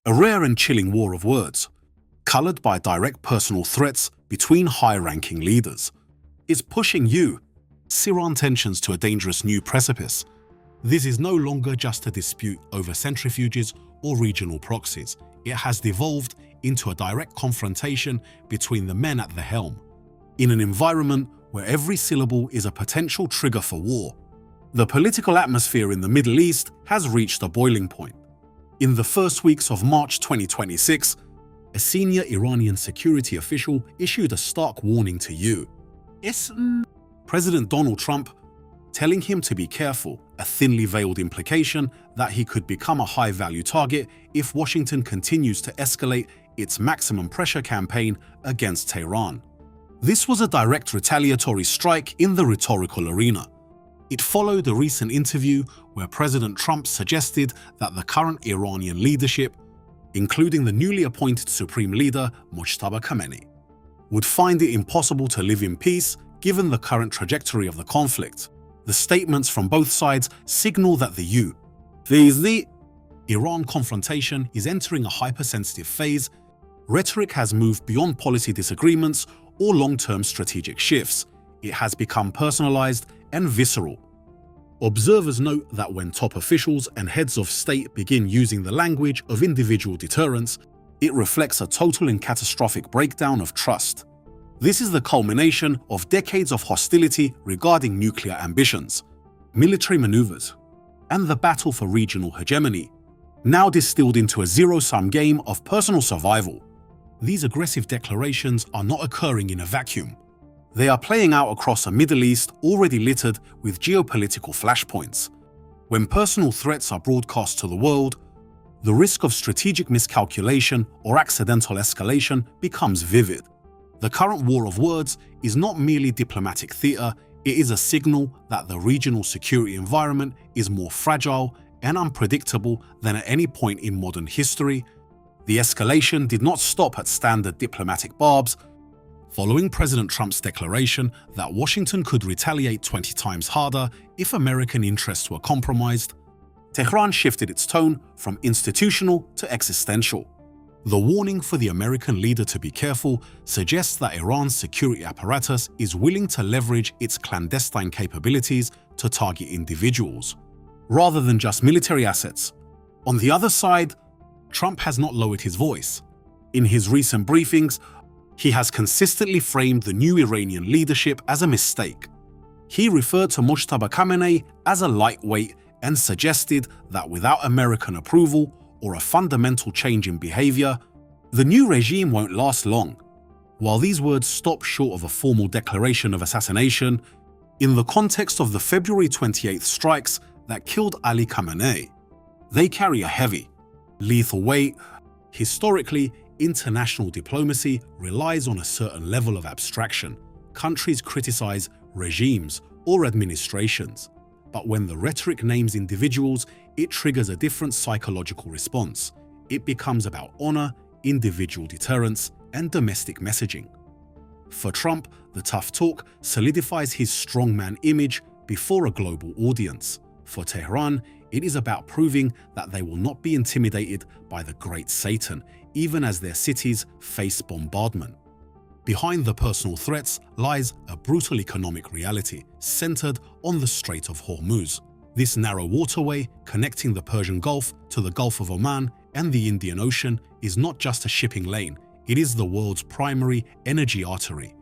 A rare and chilling war of words, colored by direct personal threats between high-ranking leaders, is pushing Iran tensions to a dangerous new precipice. This is no longer just a dispute over centrifuges or regional proxies. It has devolved into a direct confrontation between the men at the helm. In an environment where every syllable is a potential trigger for war, the political atmosphere in the Middle East has reached a boiling point. In the first weeks of March 2026, a senior Iranian security official issued a stark warning to President Donald Trump, telling him to be careful, a thinly veiled implication that he could become a high-value target if Washington continues to escalate its maximum pressure campaign against Tehran. This was a direct retaliatory strike in the rhetorical arena. It followed a recent interview where President Trump suggested that the current Iranian leadership, including the newly appointed Supreme Leader Mojtaba Khamenei, would find it impossible to live in peace given the current trajectory of the conflict. The statements from both sides signal that the Iran confrontation is entering a hypersensitive phase. Rhetoric has moved beyond policy disagreements or long-term strategic shifts. It has become personalized and visceral. Observers note that when top officials and heads of state begin using the language of individual deterrence, it reflects a total and catastrophic breakdown of trust. This is the culmination of decades of hostility regarding nuclear ambitions, military maneuvers, and the battle for regional hegemony, now distilled into a zero-sum game of personal survival. These aggressive declarations are not occurring in a vacuum. They are playing out across a Middle East already littered with geopolitical flashpoints. When personal threats are broadcast to the world, the risk of strategic miscalculation or accidental escalation becomes vivid. The current war of words is not merely diplomatic theater, it is a signal that the regional security environment is more fragile and unpredictable than at any point in modern history. The escalation did not stop at standard diplomatic barbs. Following President Trump's declaration that Washington could retaliate 20 times harder if American interests were compromised, Tehran shifted its tone from institutional to existential. The warning for the American leader to be careful suggests that Iran's security apparatus is willing to leverage its clandestine capabilities to target individuals, rather than just military assets. On the other side, Trump has not lowered his voice. In his recent briefings, he has consistently framed the new Iranian leadership as a mistake. He referred to Mojtaba Khamenei as a lightweight and suggested that without American approval or a fundamental change in behavior, the new regime won't last long. While these words stop short of a formal declaration of assassination, in the context of the February 28th strikes that killed Ali Khamenei, they carry a heavy, lethal weight. Historically, international diplomacy relies on a certain level of abstraction. Countries criticize regimes or administrations, but when the rhetoric names individuals, it triggers a different psychological response. It becomes about honor, individual deterrence, and domestic messaging. For Trump, the tough talk solidifies his strongman image before a global audience. For Tehran, it is about proving that they will not be intimidated by the great Satan, even as their cities face bombardment. Behind the personal threats lies a brutal economic reality centered on the Strait of Hormuz. This narrow waterway connecting the Persian Gulf to the Gulf of Oman and the Indian Ocean is not just a shipping lane, it is the world's primary energy artery.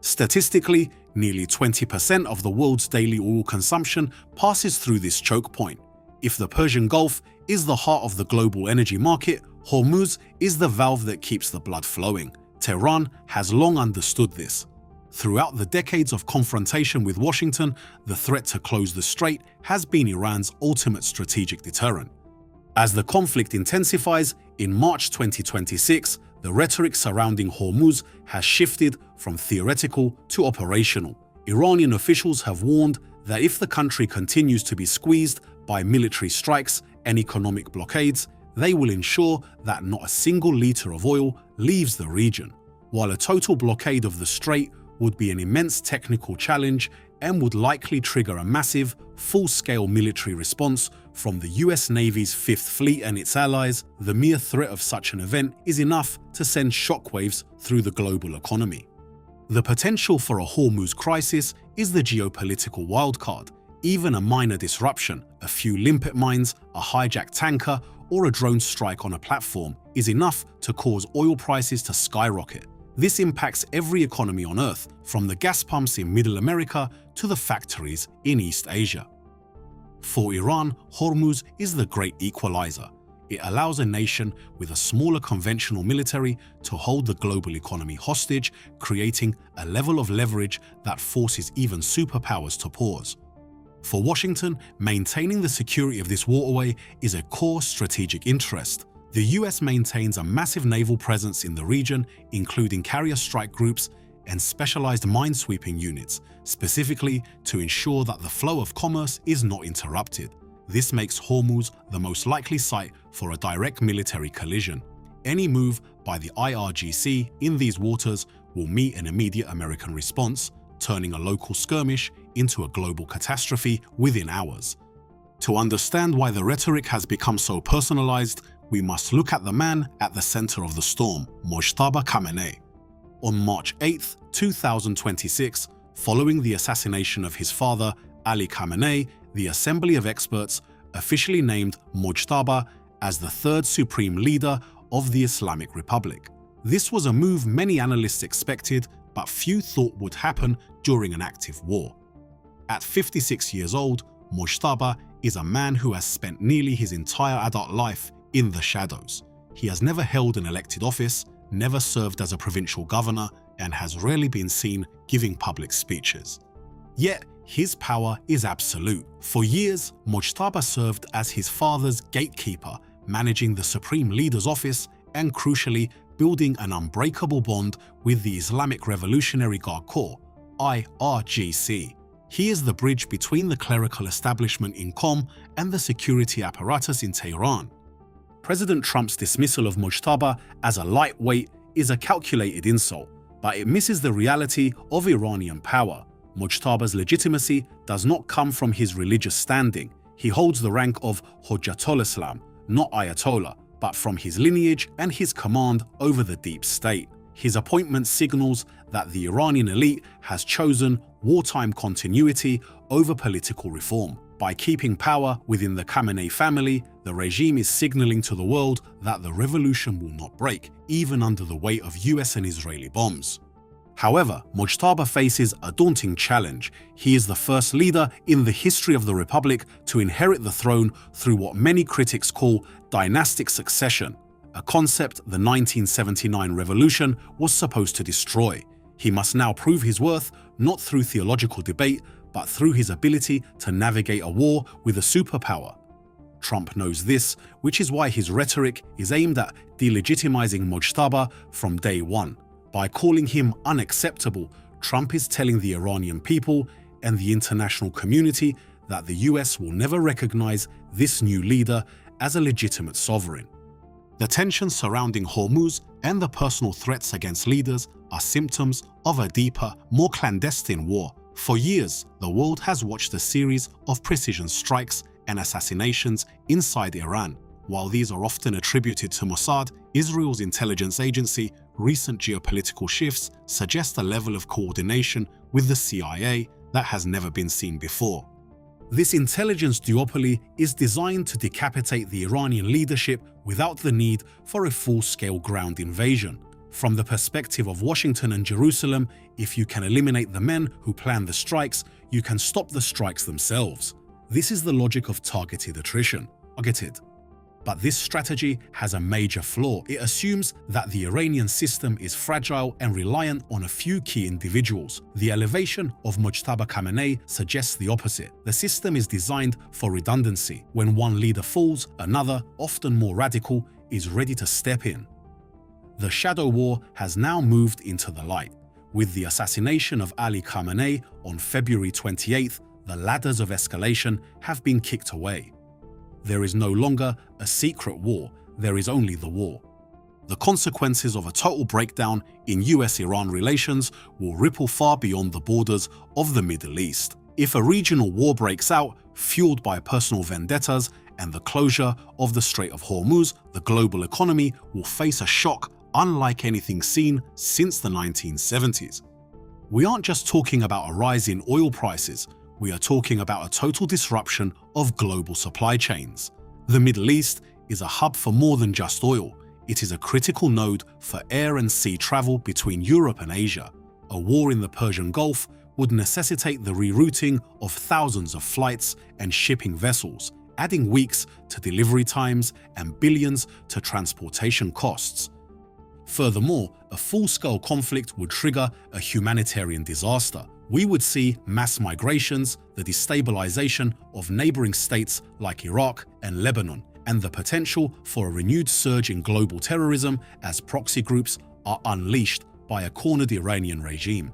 Statistically, nearly 20% of the world's daily oil consumption passes through this choke point. If the Persian Gulf is the heart of the global energy market, Hormuz is the valve that keeps the blood flowing. Tehran has long understood this. Throughout the decades of confrontation with Washington, the threat to close the strait has been Iran's ultimate strategic deterrent. As the conflict intensifies, in March 2026, the rhetoric surrounding Hormuz has shifted from theoretical to operational. Iranian officials have warned that if the country continues to be squeezed by military strikes and economic blockades, they will ensure that not a single liter of oil leaves the region. While a total blockade of the strait would be an immense technical challenge and would likely trigger a massive, full-scale military response from the US Navy's Fifth Fleet and its allies. The mere threat of such an event is enough to send shockwaves through the global economy. The potential for a Hormuz crisis is the geopolitical wildcard. Even a minor disruption, a few limpet mines, a hijacked tanker, or a drone strike on a platform is enough to cause oil prices to skyrocket. This impacts every economy on Earth, from the gas pumps in Middle America to the factories in East Asia. For Iran, Hormuz is the great equalizer. It allows a nation with a smaller conventional military to hold the global economy hostage, creating a level of leverage that forces even superpowers to pause. For Washington, maintaining the security of this waterway is a core strategic interest. The US maintains a massive naval presence in the region, including carrier strike groups and specialized minesweeping units, specifically to ensure that the flow of commerce is not interrupted. This makes Hormuz the most likely site for a direct military collision. Any move by the IRGC in these waters will meet an immediate American response, turning a local skirmish into a global catastrophe within hours. To understand why the rhetoric has become so personalized, we must look at the man at the center of the storm, Mojtaba Khamenei. On March 8, 2026, following the assassination of his father, Ali Khamenei, the Assembly of Experts officially named Mojtaba as the third supreme leader of the Islamic Republic. This was a move many analysts expected, but few thought would happen during an active war. At 56 years old, Mojtaba is a man who has spent nearly his entire adult life in the shadows. He has never held an elected office, never served as a provincial governor, and has rarely been seen giving public speeches. Yet, his power is absolute. For years, Mojtaba served as his father's gatekeeper, managing the Supreme Leader's office and, crucially, building an unbreakable bond with the Islamic Revolutionary Guard Corps, IRGC. He is the bridge between the clerical establishment in Qom and the security apparatus in Tehran. President Trump's dismissal of Mojtaba as a lightweight is a calculated insult, but it misses the reality of Iranian power. Mojtaba's legitimacy does not come from his religious standing. He holds the rank of Hujjatul Islam, not Ayatollah, but from his lineage and his command over the deep state. His appointment signals that the Iranian elite has chosen wartime continuity over political reform. By keeping power within the Khamenei family, the regime is signaling to the world that the revolution will not break, even under the weight of US and Israeli bombs. However, Mojtaba faces a daunting challenge. He is the first leader in the history of the Republic to inherit the throne through what many critics call dynastic succession, a concept the 1979 revolution was supposed to destroy. He must now prove his worth not through theological debate, but through his ability to navigate a war with a superpower. Trump knows this, which is why his rhetoric is aimed at delegitimizing Mojtaba from day one. By calling him unacceptable, Trump is telling the Iranian people and the international community that the US will never recognize this new leader as a legitimate sovereign. The tensions surrounding Hormuz and the personal threats against leaders are symptoms of a deeper, more clandestine war. For years, the world has watched a series of precision strikes and assassinations inside Iran. While these are often attributed to Mossad, Israel's intelligence agency, recent geopolitical shifts suggest a level of coordination with the CIA that has never been seen before. This intelligence duopoly is designed to decapitate the Iranian leadership without the need for a full-scale ground invasion. From the perspective of Washington and Jerusalem, if you can eliminate the men who plan the strikes, you can stop the strikes themselves. This is the logic of targeted attrition. But this strategy has a major flaw. It assumes that the Iranian system is fragile and reliant on a few key individuals. The elevation of Mojtaba Khamenei suggests the opposite. The system is designed for redundancy. When one leader falls, another, often more radical, is ready to step in. The shadow war has now moved into the light. With the assassination of Ali Khamenei on February 28th, the ladders of escalation have been kicked away. There is no longer a secret war, there is only the war. The consequences of a total breakdown in US-Iran relations will ripple far beyond the borders of the Middle East. If a regional war breaks out, fueled by personal vendettas and the closure of the Strait of Hormuz, the global economy will face a shock unlike anything seen since the 1970s. We aren't just talking about a rise in oil prices, we are talking about a total disruption of global supply chains. The Middle East is a hub for more than just oil. It is a critical node for air and sea travel between Europe and Asia. A war in the Persian Gulf would necessitate the rerouting of thousands of flights and shipping vessels, adding weeks to delivery times and billions to transportation costs. Furthermore, a full-scale conflict would trigger a humanitarian disaster. We would see mass migrations, the destabilization of neighboring states like Iraq and Lebanon, and the potential for a renewed surge in global terrorism as proxy groups are unleashed by a cornered Iranian regime.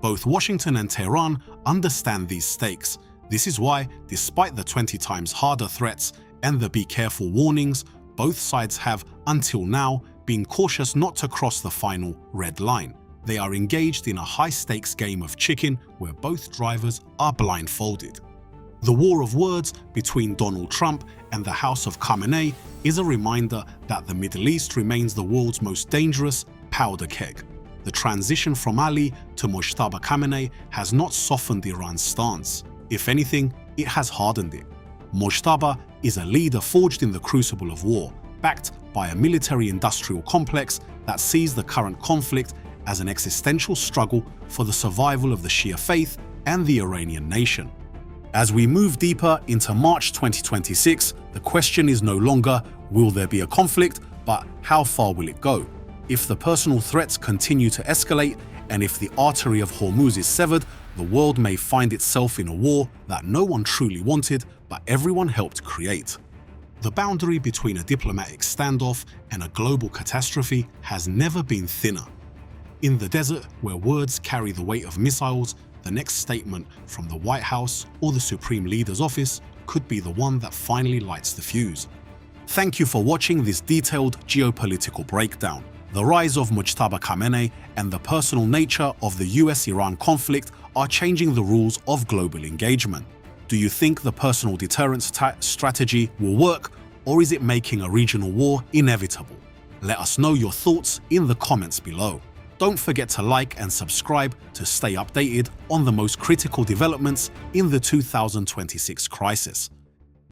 Both Washington and Tehran understand these stakes. This is why, despite the 20 times harder threats and the be careful warnings, both sides have, until now, been cautious not to cross the final red line. They are engaged in a high-stakes game of chicken where both drivers are blindfolded. The war of words between Donald Trump and the House of Khamenei is a reminder that the Middle East remains the world's most dangerous powder keg. The transition from Ali to Mojtaba Khamenei has not softened Iran's stance. If anything, it has hardened it. Mojtaba is a leader forged in the crucible of war, backed by a military-industrial complex that sees the current conflict as an existential struggle for the survival of the Shia faith and the Iranian nation. As we move deeper into March 2026, the question is no longer, will there be a conflict, but how far will it go? If the personal threats continue to escalate, and if the artery of Hormuz is severed, the world may find itself in a war that no one truly wanted, but everyone helped create. The boundary between a diplomatic standoff and a global catastrophe has never been thinner. In the desert, where words carry the weight of missiles, the next statement from the White House or the Supreme Leader's office could be the one that finally lights the fuse. Thank you for watching this detailed geopolitical breakdown. The rise of Mojtaba Khamenei and the personal nature of the US-Iran conflict are changing the rules of global engagement. Do you think the personal deterrence strategy will work, or is it making a regional war inevitable? Let us know your thoughts in the comments below. Don't forget to like and subscribe to stay updated on the most critical developments in the 2026 crisis.